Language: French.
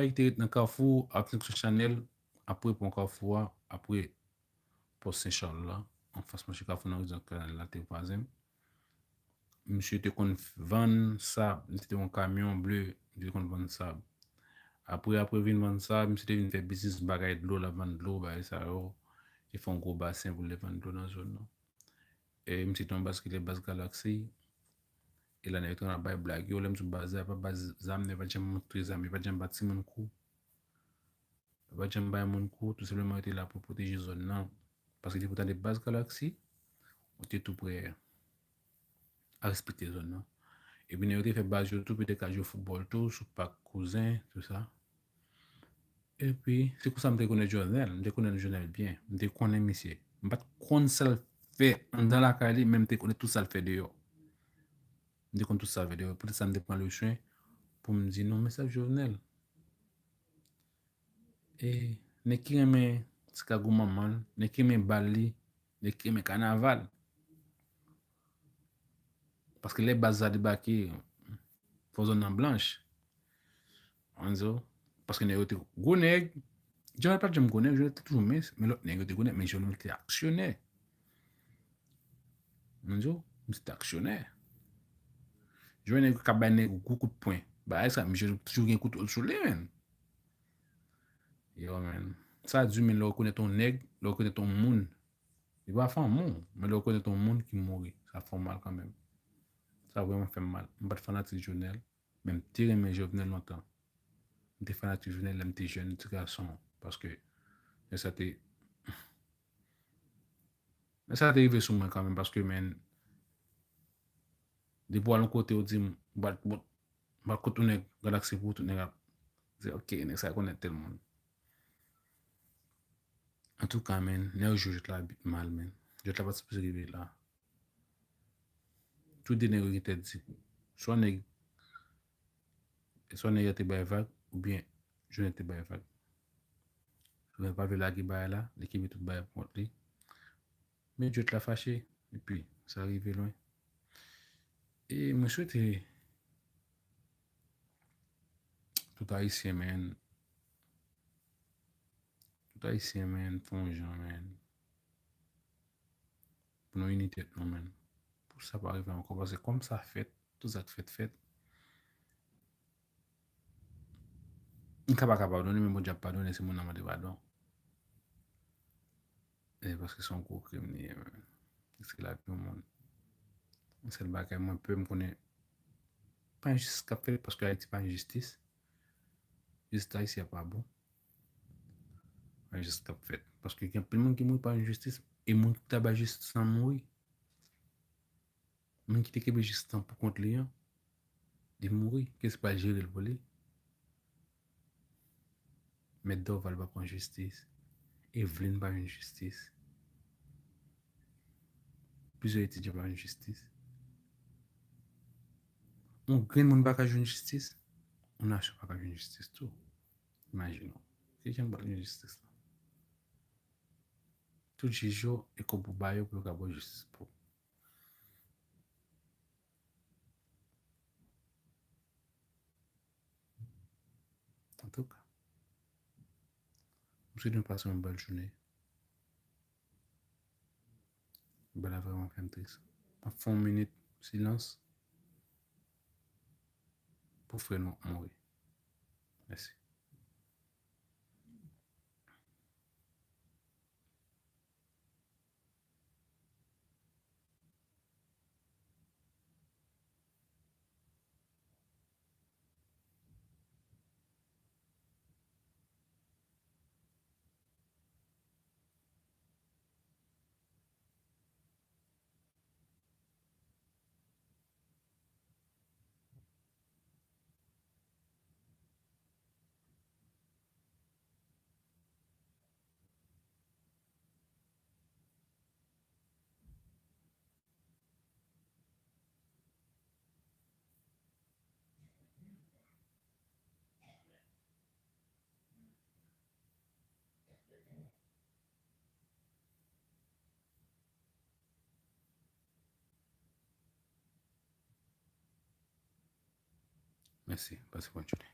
il était dans le Carrefour, après sur Chanel, après pour Carrefour, après pour Saint-Charles là, en face de Carrefour dans le canal là, Vwazen. Monsieur était qu'on vendre ça, c'était un camion bleu, il était qu'on vendre ça. Après vinn vendre ça, monsieur était vinn faire business bagaille de l'eau, la vendre de l'eau, bah ça il fait un gros bassin pour les vendre de l'eau dans la zone. Et monsieur était en basket les base Galaxy. Et là, on a pas blague, yo l'aime sur bazar, pas base zam, ne va jamais montrer zam, il va jamais battre mon coup. Il va jamais battre mon coup, tout simplement était là pour protéger la zone là. Parce que pourtant des bases Galaxy, on était tout prêt à respecter la zone là. Et puis, on a fait base tout, peut-être qu'à jouer au football, tout, sous pas cousin, tout ça. Et puis, c'est comme ça que je connais Jovenel, je connais Jovenel bien, je connais monsieur. Je ne sais pas comment ça fait dans la caille, même je connais tout ça le fait dehors. Je connais tout ça le fait dehors. Peut-être ça me prend le soin pour me dire non, mais ça Jovenel. Et ne qui aime Chicago maman, ne qui aime Bali, ne qui aime carnaval. Parce que les bases à débarquer, faut zone en blanche. Parce que nous sommes gros nègres. Je ne sais pas que je me connais, je suis toujours mince, mais l'autre nègre te connaît, mais je ne suis actionnaire. Je suis actionnaire. Je vais pas un coup de poing. Bah, ça, je toujours un coup de sur les men. Yo, man. Ça, du men, là, connaît ton nègre, là, connaît ton monde. Il va faire un monde, mais là, connaît ton monde qui mourit. Ça fait mal quand même. Ça vraiment fait mal. Je ne suis pas fanatique de Jovenel. Même tirer mes Jovenel longtemps. Je suis fanatique de Jovenel, je suis jeune, petit garçon. Parce que ça t'est. Mais ça t'est arrivé sur moi quand même. Parce que, man, des fois, l'autre côté, on dit, je vais galaxie pour tout le monde. C'est ok, ça connaît tout le monde. En tout cas, man, ne je te la mal, man. Je te la pas supposé arriver là. Tout des nègres qui te dit. Soit nègre te bail vague, ou bien je ne te bail vague. Je ne vais pas ver la qui bail là, l'équipe est tout bail contre lui. Mais je te la fâché, et puis ça arrive loin. Et moi, je souhaite tout haïtien, man. Tout haïtien, man, font gens, man. Pour nos unités, non, man. Pour ça, pas arriver encore. Parce que comme ça fait, tout ça fait. Je ne suis pas pardonner, mais bon, je pardonner, c'est mon nom de pardon. Et parce que c'est un gros criminel, man. C'est la vie au monde. C'est le bagage, moi, peu me connaît. Pas injustice qu'a fait, parce que Haïti pas injustice. Juste Haïti, c'est pas bon. Injustice qu'a fait. Parce que y a plein de monde qui mourit par injustice, et monde qui tabac juste sans mourir. Monde qui te juste pour contre les gens, ils mourir. Qu'est-ce que pas gérer le volet? Mais Doval va pas injustice. Evelyn pas injustice. Plusieurs étudiants pas injustice. On grand monde pas une justice. On n'a pas une justice tout. Imaginons. C'est j'aime pas l'injustice. Tout le jour, et qu'on peut bailler pour avoir justice pour. En tout cas, je souhaite de passer une bonne journée. Ben là, vraiment, quand triste. On fait une minute silence pour faire nous mourir. Merci. Merci. Passez bonne journée.